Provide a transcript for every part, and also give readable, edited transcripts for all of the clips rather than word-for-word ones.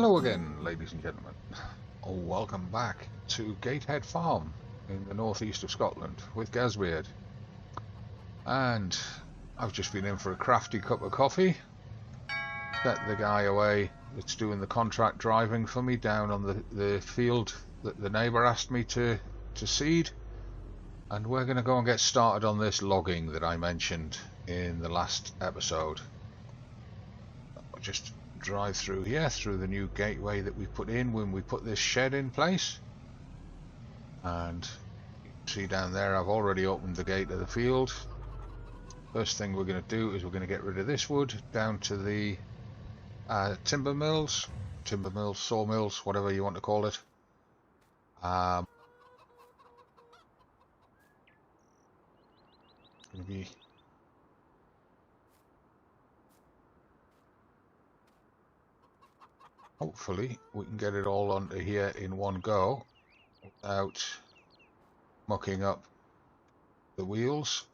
Hello again, ladies and gentlemen. Oh, welcome back to Gatehead Farm in the northeast of Scotland with Gazbeard. And I've just been in for a crafty cup of coffee. Set the guy away that's doing the contract driving for me down on the field that the neighbour asked me to seed. And we're going to go and get started on this logging that I mentioned in the last episode. I'll just drive through here, through the new gateway that we put in when we put this shed in place. And you can see down there I've already opened the gate of the field. First thing we're going to do is we're going to get rid of this wood down to the timber mills, sawmills, whatever you want to call it. Going to be hopefully we can get it all onto here in one go without mucking up the wheels.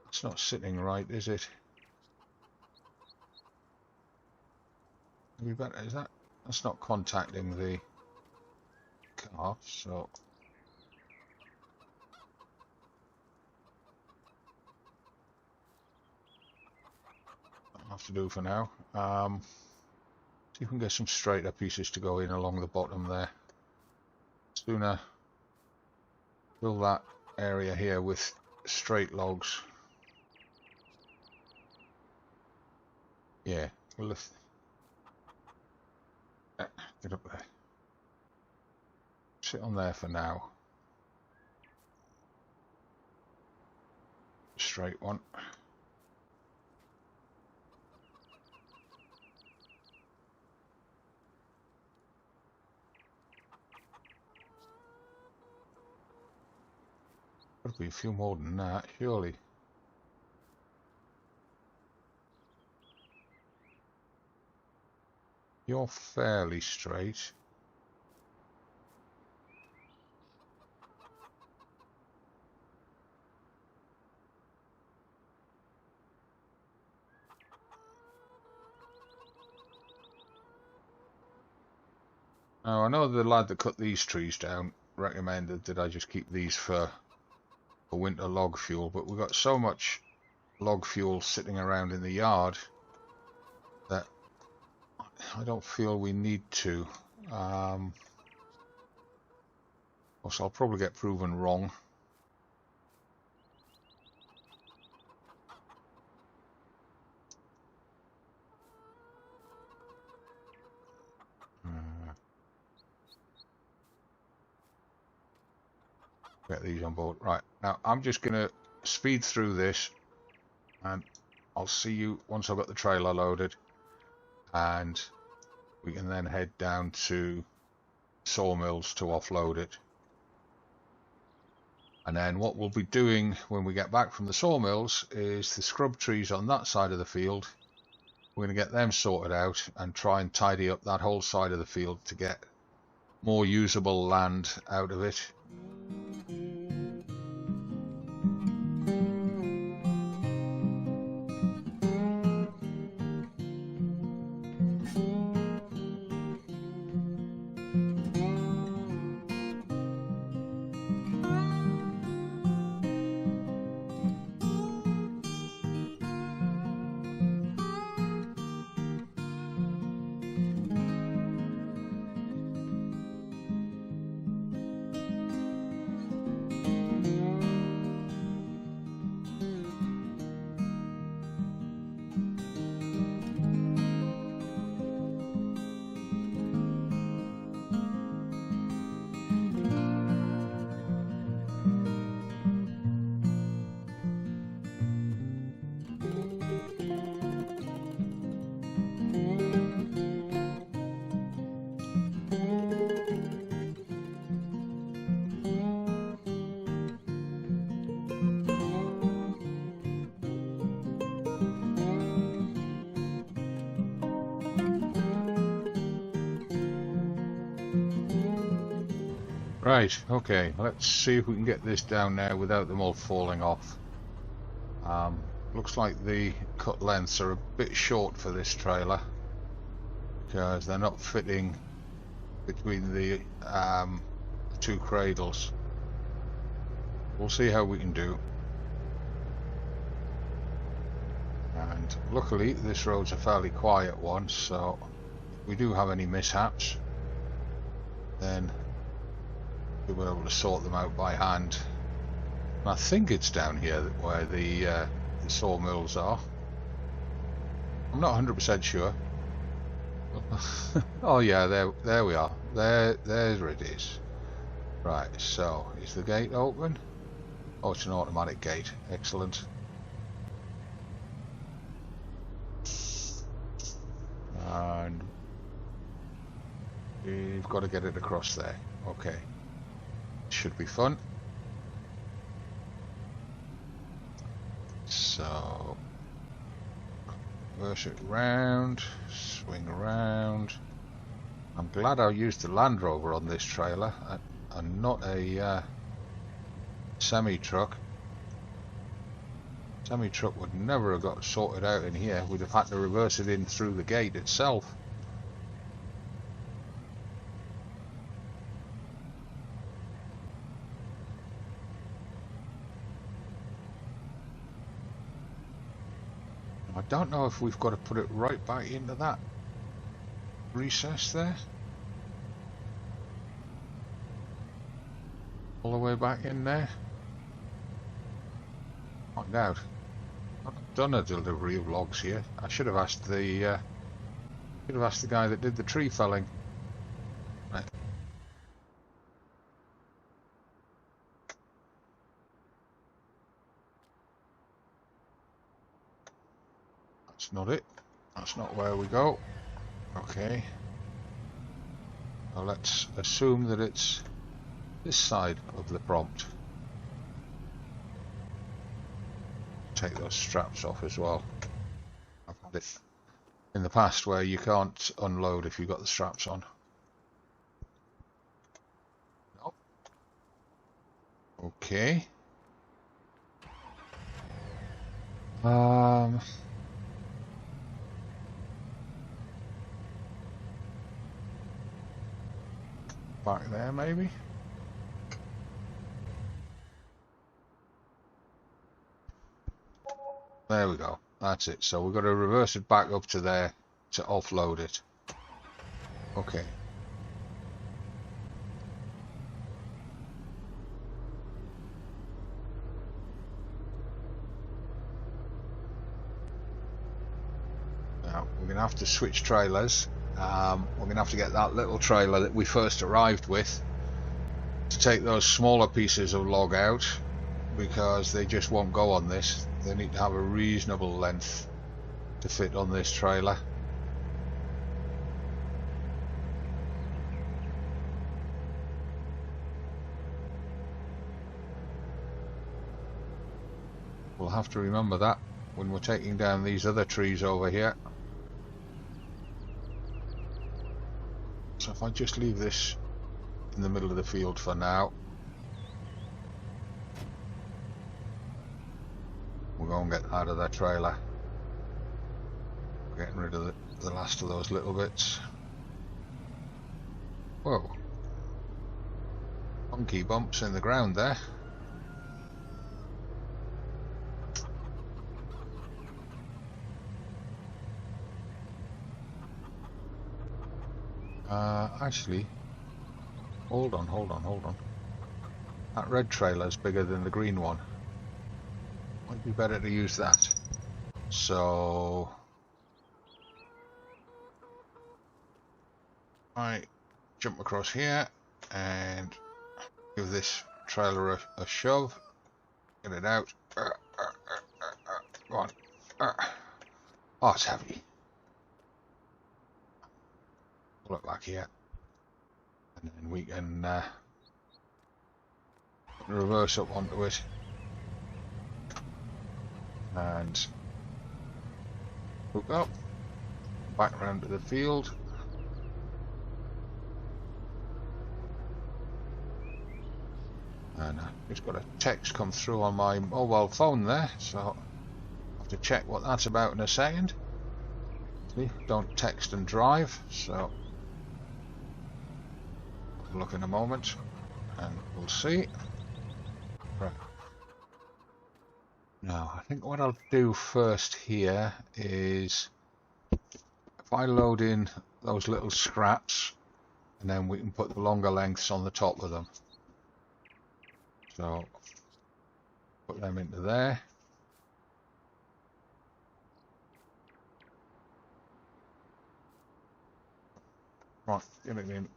It's not sitting right, is it? Maybe better, is that? That's not contacting the car, so I'll have to do for now. See if we can get some straighter pieces to go in along the bottom there. Sooner fill that area here with straight logs. Yeah, we'll lift. Get up there. Sit on there for now. Straight one. Could be a few more than that, surely. You're fairly straight. Now, I know the lad that cut these trees down recommended that I just keep these for winter log fuel, but we've got so much log fuel sitting around in the yard that I don't feel we need to. Also, I'll probably get proven wrong. Get these on board. Right, now I'm just going to speed through this and I'll see you once I've got the trailer loaded, and we can then head down to sawmills to offload it. And then what we'll be doing when we get back from the sawmills is the scrub trees on that side of the field. We're going to get them sorted out and try and tidy up that whole side of the field to get more usable land out of it. Right, okay, let's see if we can get this down now without them all falling off. Looks like the cut lengths are a bit short for this trailer. because they're not fitting between the two cradles. We'll see how we can do. And luckily this road's a fairly quiet one, so if we do have any mishaps, then we'll be able to sort them out by hand. And I think it's down here where the sawmills are. I'm not 100% sure. Oh yeah, there we are. There it is. Right, so is the gate open? Oh, it's an automatic gate. Excellent. And we've got to get it across there. Okay. Should be fun. So reverse it round, swing around. I'm glad I used the Land Rover on this trailer and not a semi-truck. Semi-truck would never have got sorted out in here. We'd have had to reverse it in through the gate itself. I don't know if we've got to put it right back into that recess there. All the way back in there. Find out. I've done a delivery of logs here. I should have asked the guy that did the tree felling. Right. That's not it. That's not where we go. Okay. Now let's assume that it's this side of the prompt. Take those straps off as well. I've had it in the past where you can't unload if you've got the straps on. Nope. Okay. Back there maybe. There we go. That's it. So we've got to reverse it back up to there to offload it. Okay. Now we're going to have to switch trailers. We're going to have to get that little trailer that we first arrived with to take those smaller pieces of log out, because they just won't go on this. They need to have a reasonable length to fit on this trailer. We'll have to remember that when we're taking down these other trees over here. So if I just leave this in the middle of the field for now, we'll go and get out of that trailer. We're getting rid of the last of those little bits. Whoa. Funky bumps in the ground there. Actually, hold on. That red trailer's bigger than the green one. Might be better to use that. So I jump across here and give this trailer a shove. Get it out. Go on. Oh, it's heavy. Pull it back here, and then we can reverse up onto it and hook up back around to the field. And I just got a text come through on my mobile phone there, so I'll have to check what that's about in a second. See, don't text and drive, so we'll look in a moment and we'll see. Right. Now, I think what I'll do first here is if I load in those little scraps, and then we can put the longer lengths on the top of them. So put them into there. Right, get it in.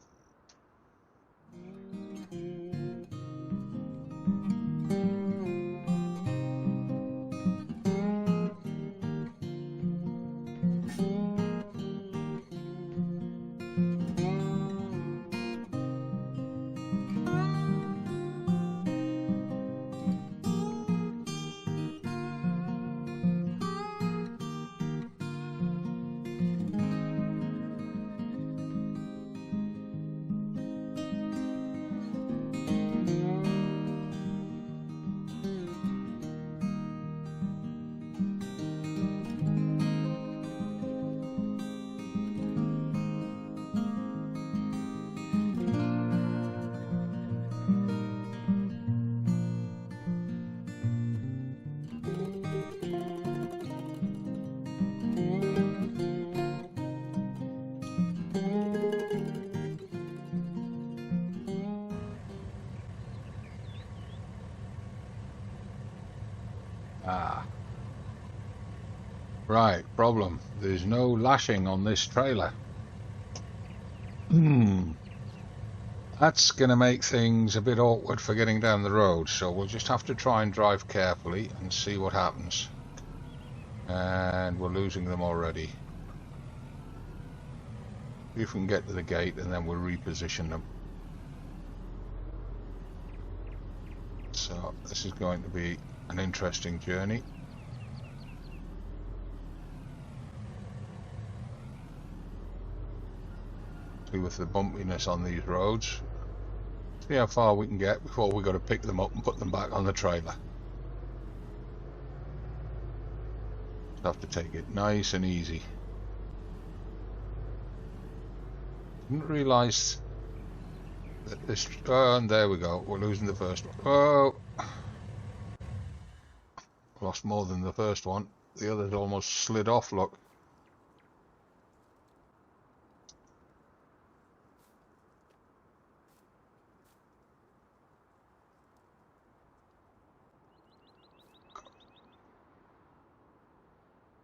Ah. Right, problem. There's no lashing on this trailer. That's going to make things a bit awkward for getting down the road, so we'll just have to try and drive carefully and see what happens. And we're losing them already. See if we can get to the gate and then we'll reposition them. So this is going to be an interesting journey. See with the bumpiness on these roads. See how far we can get before we got to pick them up and put them back on the trailer. Just have to take it nice and easy. Didn't realise that this. Oh, and there we go. We're losing the first one. Oh, lost more than the first one. The others almost slid off. Look.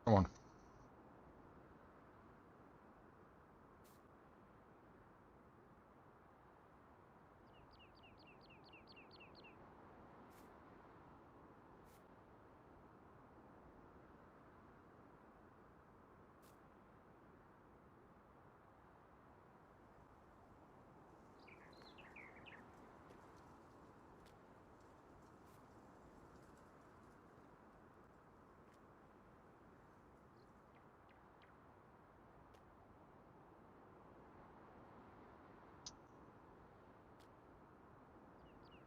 Come on.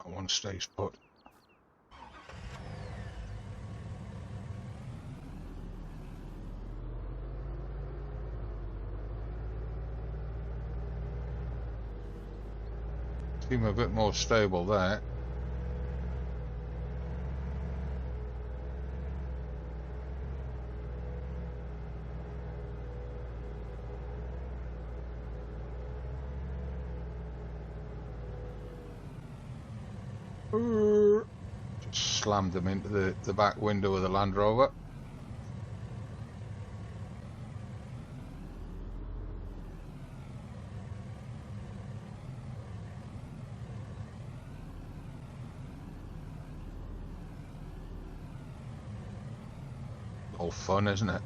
One stays put. Seem a bit more stable there. Just slammed them into the back window of the Land Rover. All fun, isn't it?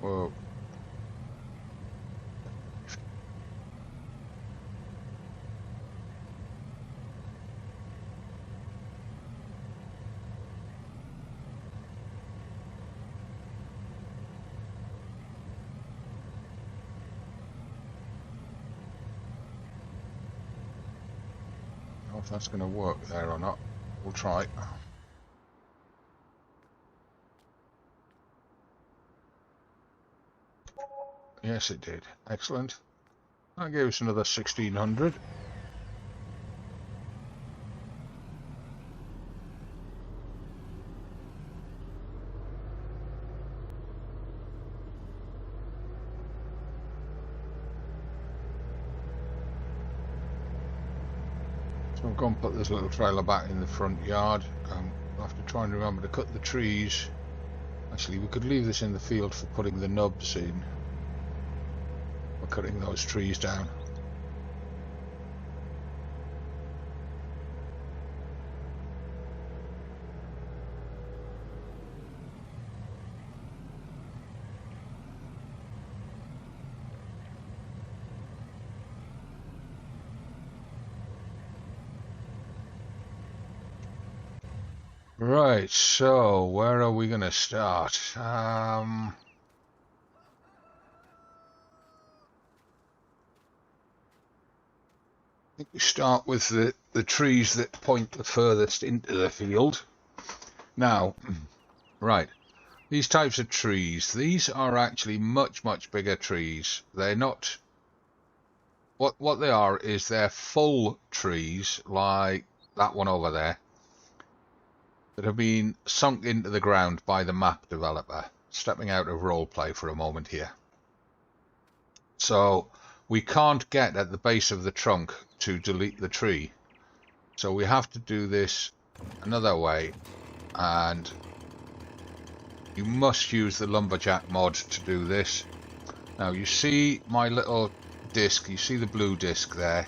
Whoa. I don't know if that's going to work there or not. We'll try. Right, let's have a look. Right, Yes, it did. Excellent. That gave us another 1600. So I'm going to put this little trailer back in the front yard. I'll have to try and remember to cut the trees. Actually, we could leave this in the field for putting the nubs in. We're cutting those trees down. Right, so where are we going to start? I think we start with the trees that point the furthest into the field. Now, right, these types of trees, these are actually much bigger trees. They're not, what they are is they're full trees like that one over there that have been sunk into the ground by the map developer. Stepping out of roleplay for a moment here. So we can't get at the base of the trunk to delete the tree. So we have to do this another way, and you must use the lumberjack mod to do this. Now you see my little disc, you see the blue disc there,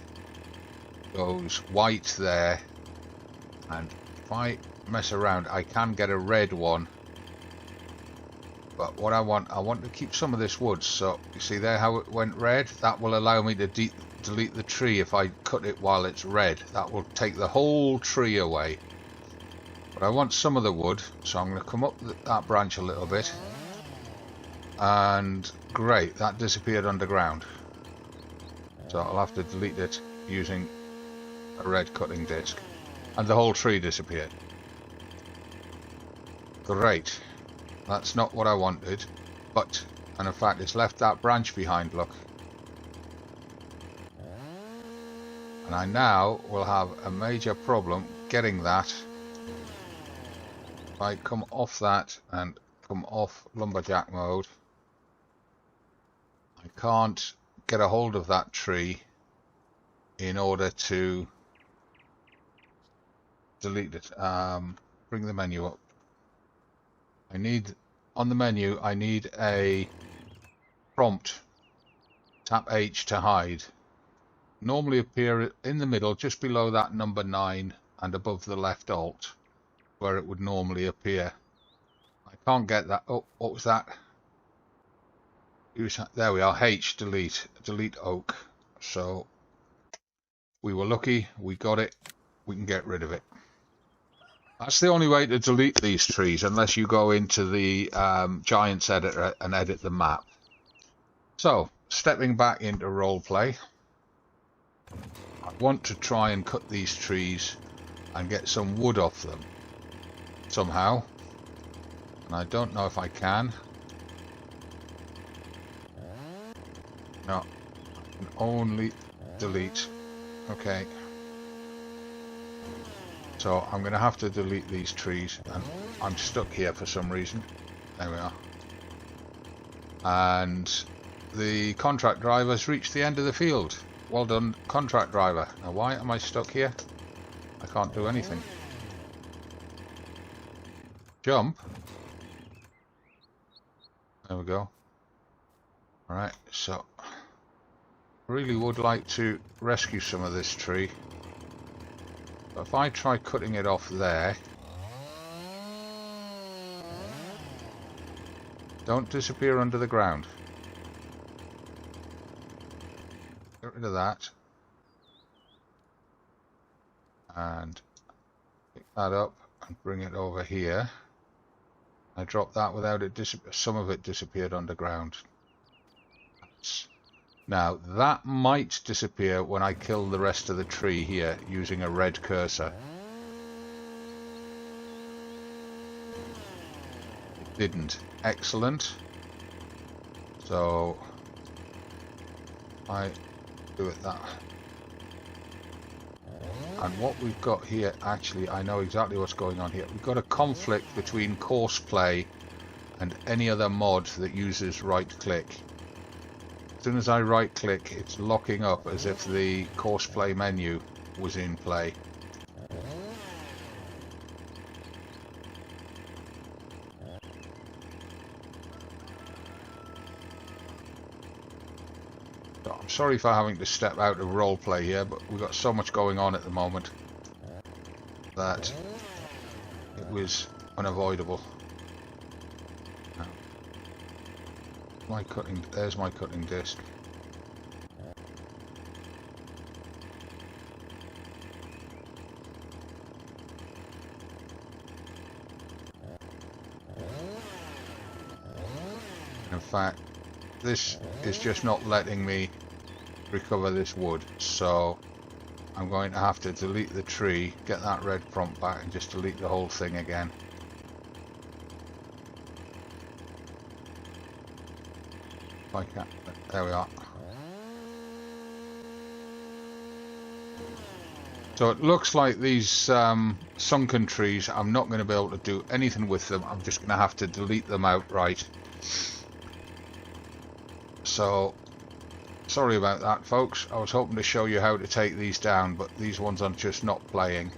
goes white there, and if I mess around I can get a red one, but what I want to keep some of this wood. So you see there how it went red? That will allow me to delete the tree if I cut it while it's red. That will take the whole tree away. But I want some of the wood, so I'm going to come up that branch a little bit, and great, that disappeared underground. So I'll have to delete it using a red cutting disc, and the whole tree disappeared. Great, that's not what I wanted, but, and in fact it's left that branch behind, look. And I now will have a major problem getting that. If I come off that and come off lumberjack mode, I can't get a hold of that tree in order to delete it. Bring the menu up. I need, on the menu, I need a prompt. Tap H to hide. Normally appear in the middle, just below that number 9 and above the left alt, where it would normally appear. I can't get that. Oh, what was that? There we are. H, delete oak. So we were lucky, we got it, we can get rid of it. That's the only way to delete these trees, unless you go into the Giants editor and edit the map. So, stepping back into roleplay, I want to try and cut these trees and get some wood off them somehow, and I don't know if I can. No, I can only delete. Okay. So I'm going to have to delete these trees, and I'm stuck here for some reason. There we are. And the contract driver's reached the end of the field. Well done, contract driver. Now why am I stuck here? I can't do anything. Jump. There we go. Alright, so really would like to rescue some of this tree. But if I try cutting it off there, don't disappear under the ground. Get rid of that. And pick that up and bring it over here. I dropped that without it some of it disappeared underground. Now that might disappear when I kill the rest of the tree here using a red cursor. It didn't. Excellent. So I do it that. And what we've got here, actually, I know exactly what's going on here. We've got a conflict between Courseplay and any other mod that uses right-click. As soon as I right-click, it's locking up as if the Courseplay menu was in play. So I'm sorry for having to step out of roleplay here, but we've got so much going on at the moment that it was unavoidable. There's my cutting disc. In fact, this is just not letting me recover this wood, so I'm going to have to delete the tree, get that red prompt back, and just delete the whole thing again. If I can, there we are. So it looks like these sunken trees, I'm not going to be able to do anything with them. I'm just going to have to delete them outright. So, sorry about that, folks. I was hoping to show you how to take these down, but these ones are just not playing.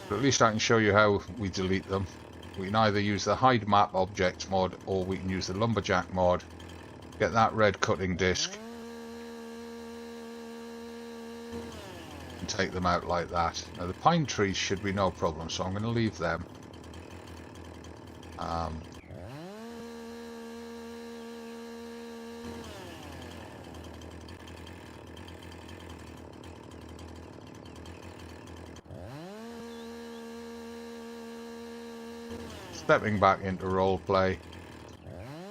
But at least I can show you how we delete them. We can either use the hide map objects mod, or we can use the lumberjack mod. Get that red cutting disc and take them out like that. Now the pine trees should be no problem, so I'm going to leave them. Stepping back into roleplay,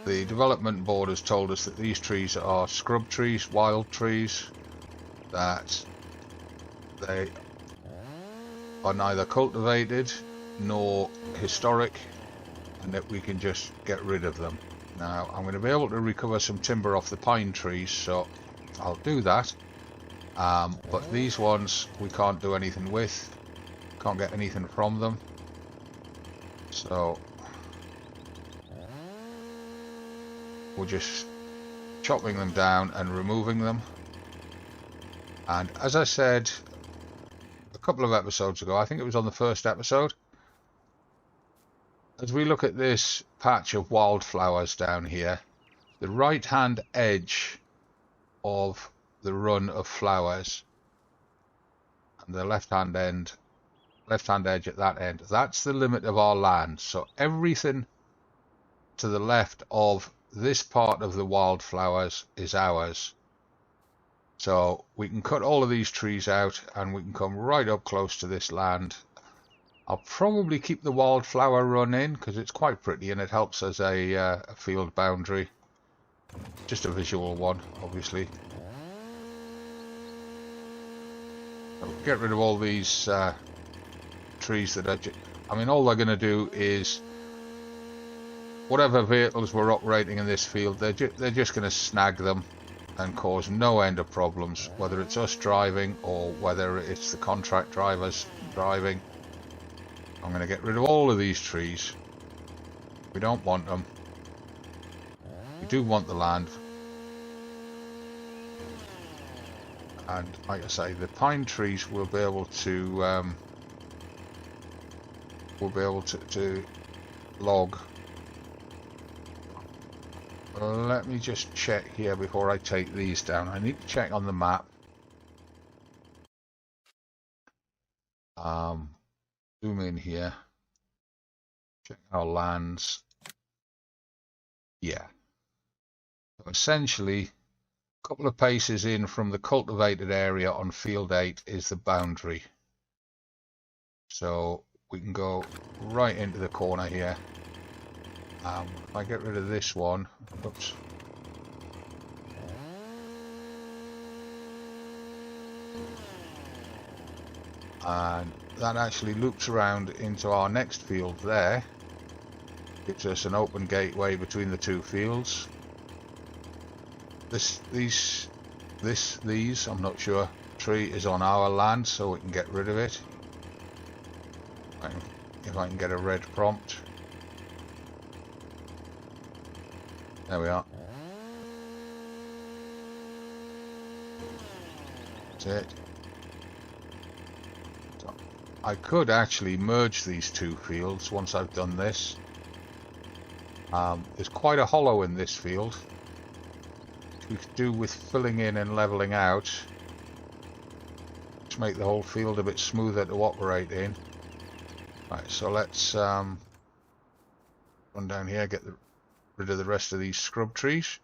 the development board has told us that these trees are scrub trees, wild trees, that they are neither cultivated nor historic, and that we can just get rid of them. Now I'm going to be able to recover some timber off the pine trees, so I'll do that, but these ones we can't do anything with, can't get anything from them. So we're just chopping them down and removing them. And as I said a couple of episodes ago, I think it was on the first episode, as we look at this patch of wildflowers down here, the right hand edge of the run of flowers and the left hand edge at that end, that's the limit of our land. So everything to the left of this part of the wildflowers is ours. So we can cut all of these trees out and we can come right up close to this land. I'll probably keep the wildflower run in because it's quite pretty and it helps as a field boundary. Just a visual one, obviously. So get rid of all these trees that are I mean, all they're going to do is whatever vehicles we're operating in this field, they're just going to snag them and cause no end of problems, whether it's us driving or whether it's the contract drivers driving. I'm going to get rid of all of these trees. We don't want them. We do want the land. And like I say, the pine trees will be able to log. Let me just check here before I take these down. I need to check on the map. Zoom in here. Check our lands. Yeah. So essentially, a couple of paces in from the cultivated area on field 8 is the boundary. So we can go right into the corner here. If I get rid of this one, oops. And that actually loops around into our next field there. Gives us an open gateway between the two fields. These, I'm not sure. Tree is on our land, so we can get rid of it. If I can get a red prompt. There we are. That's it. So I could actually merge these two fields once I've done this. There's quite a hollow in this field. We could do with filling in and leveling out to make the whole field a bit smoother to operate in. Right, so let's run down here, get rid of the rest of these scrub trees.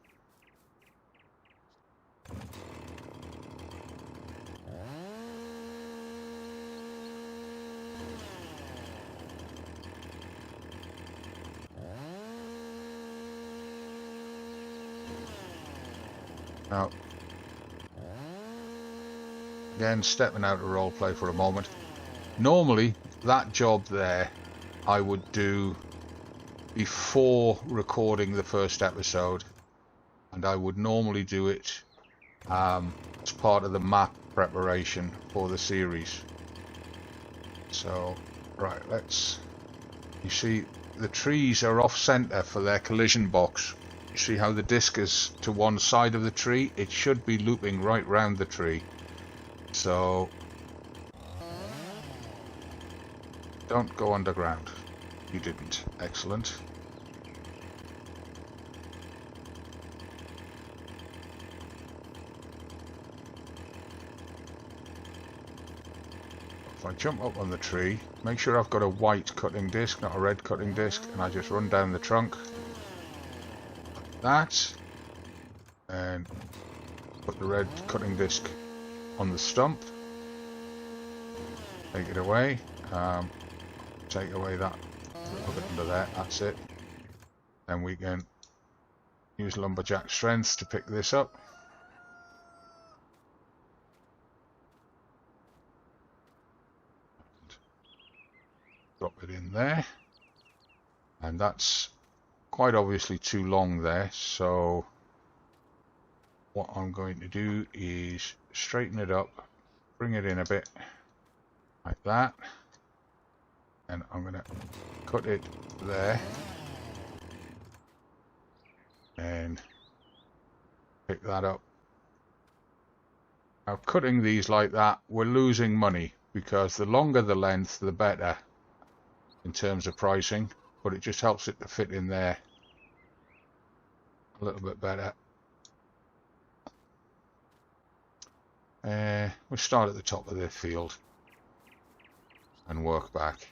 Now, again, stepping out of roleplay for a moment. Normally, that job there I would do before recording the first episode, and I would normally do it as part of the map preparation for the series. So, right, you see the trees are off center for their collision box. You see how the disc is to one side of the tree? It should be looping right round the tree. So don't go underground. You didn't. Excellent. If I jump up on the tree, make sure I've got a white cutting disc, not a red cutting disc, and I just run down the trunk. Like that. And put the red cutting disc on the stump. Take it away. Take away that little bit under there. That's it. Then we can use lumberjack strength to pick this up. Drop it in there. And that's quite obviously too long there, so what I'm going to do is straighten it up, bring it in a bit like that, and I'm going to cut it there and pick that up. Now, cutting these like that, we're losing money because the longer the length, the better in terms of pricing, but it just helps it to fit in there a little bit better. We'll start at the top of the field and work back.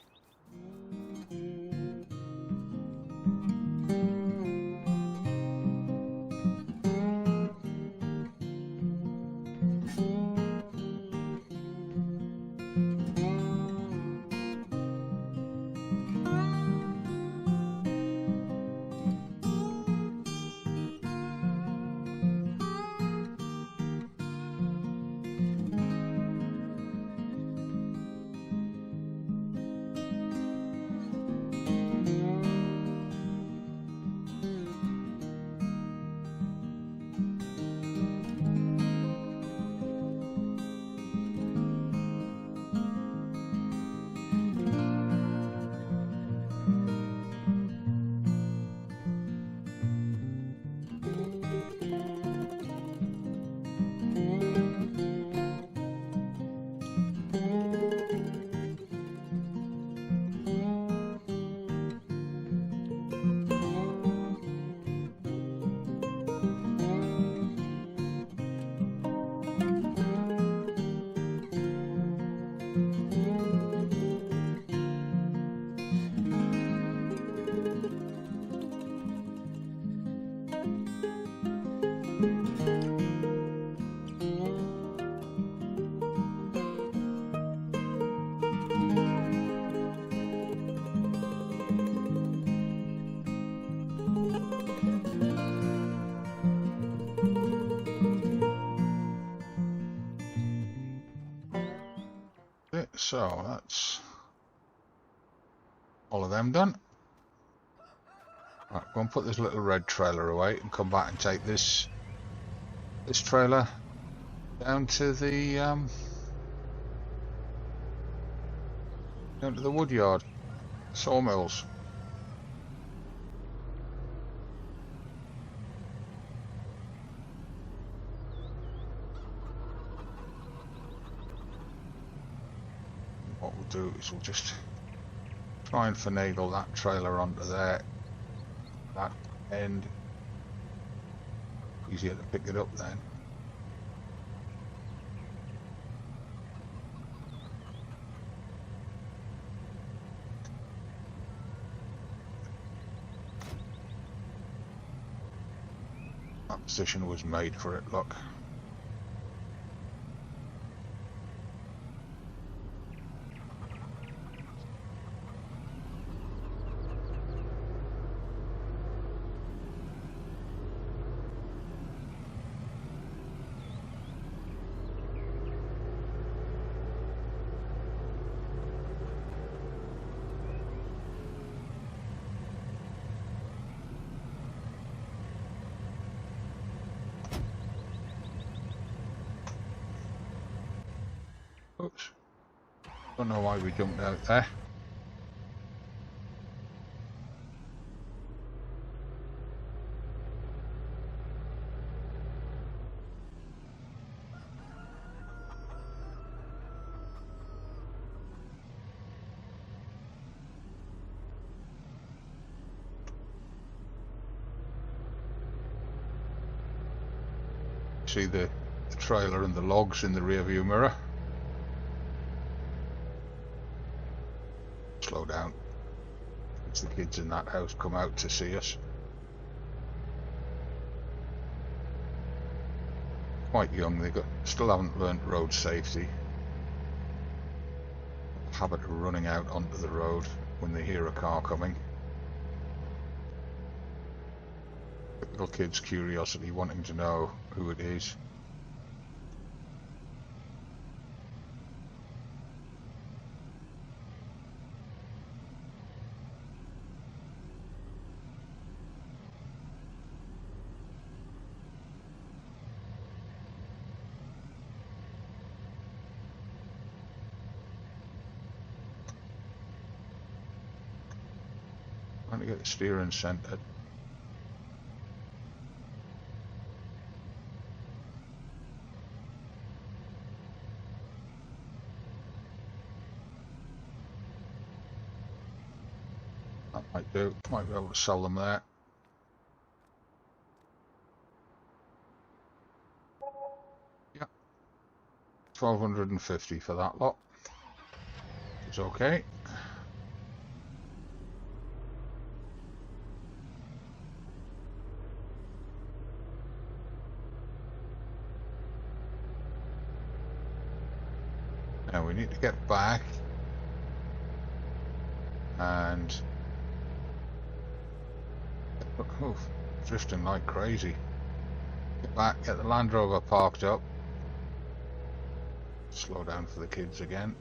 So that's all of them done. Right, go and put this little red trailer away and come back and take this trailer down to the wood yard, sawmills. What we'll do is we'll just try and finagle that trailer onto there, that end. Easier to pick it up then. That position was made for it, look. Oops. Don't know why we jumped out there. See the trailer and the logs in the rear view mirror. Slow down. It's the kids in that house come out to see us. Quite young, they still haven't learnt road safety. Habit of running out onto the road when they hear a car coming. Little kids' curiosity, wanting to know who it is. Trying to get the steering centered. That might do. Might be able to sell them there. Yeah. 1250 for that lot. It's okay. Now we need to get back and drifting like crazy. Get back, get the Land Rover parked up. Slow down for the kids again.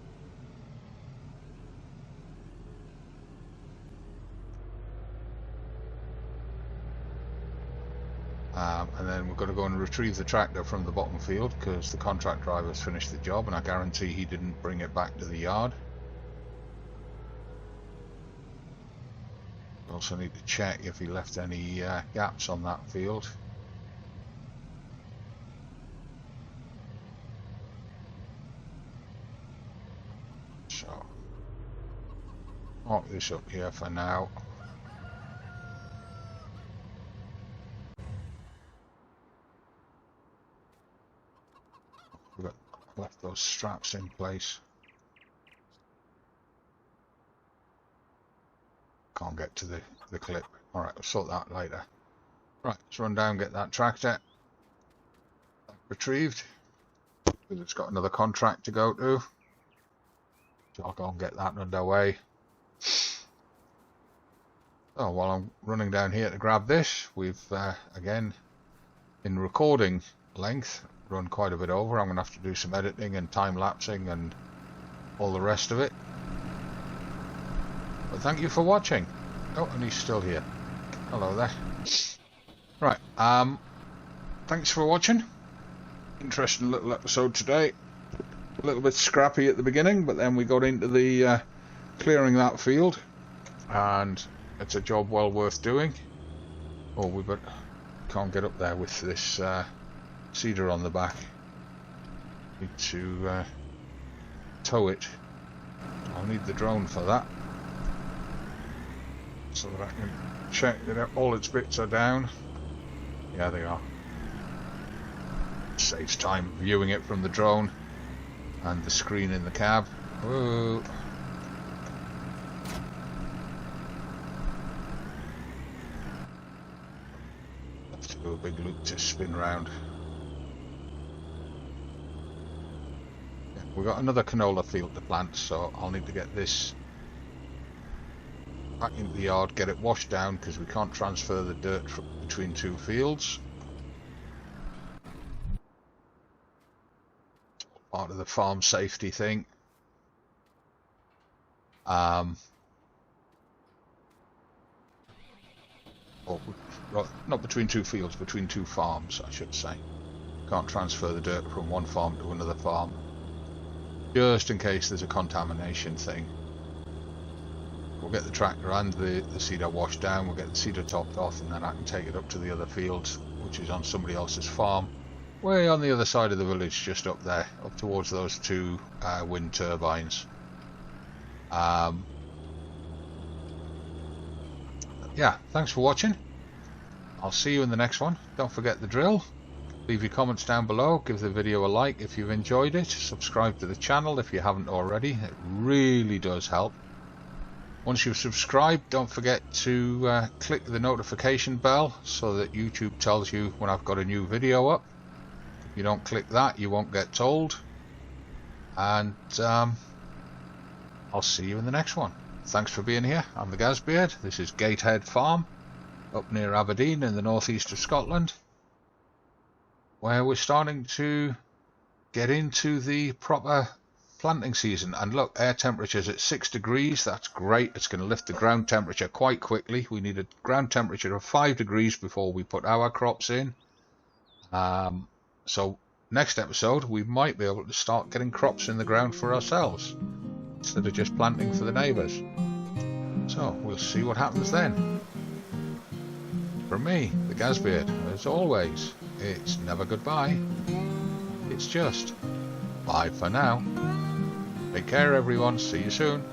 And then we're going to go and retrieve the tractor from the bottom field because the contract driver's finished the job and I guarantee he didn't bring it back to the yard. We also need to check if he left any gaps on that field. So, mark this up here for now. We've left those straps in place. Can't get to the clip. Alright, we'll sort that later. Right, let's run down, get that tractor retrieved. Because it's got another contract to go to. So I'll go and get that underway. So while I'm running down here to grab this, we've again, in recording length, run quite a bit over. I'm going to have to do some editing and time-lapsing and all the rest of it. But thank you for watching. Oh, and he's still here. Hello there. Right, thanks for watching. Interesting little episode today. A little bit scrappy at the beginning, but then we got into the clearing that field, and it's a job well worth doing. Oh, can't get up there with this cedar on the back. Need to tow it. I'll need the drone for that, so that I can check that all its bits are down. Yeah, they are. Saves time viewing it from the drone and the screen in the cab. Whoa. Have to do a big loop to spin round. Yeah, we've got another canola field to plant, so I'll need to get this back into the yard, get it washed down, because we can't transfer the dirt between two fields. Part of the farm safety thing. Or not between two fields, between two farms, I should say. Can't transfer the dirt from one farm to another farm, just in case there's a contamination thing. We'll get the tractor and the cedar washed down, we'll get the cedar topped off, and then I can take it up to the other field, which is on somebody else's farm, way on the other side of the village, just up there, up towards those two wind turbines. Yeah, thanks for watching. I'll see you in the next one. Don't forget the drill. Leave your comments down below, give the video a like if you've enjoyed it, subscribe to the channel if you haven't already, it really does help. Once you've subscribed, don't forget to click the notification bell so that YouTube tells you when I've got a new video up. If you don't click that, you won't get told. And I'll see you in the next one. Thanks for being here. I'm the Gazbeard. This is Gatehead Farm, up near Aberdeen in the northeast of Scotland, where we're starting to get into the proper planting season. And look, air temperature's at 6 degrees. That's great. It's going to lift the ground temperature quite quickly. We need a ground temperature of 5 degrees before we put our crops in. So next episode we might be able to start getting crops in the ground for ourselves instead of just planting for the neighbours. So we'll see what happens then. From me, the Gazbeard, as always, it's never goodbye. It's just bye for now. Take care everyone, see you soon.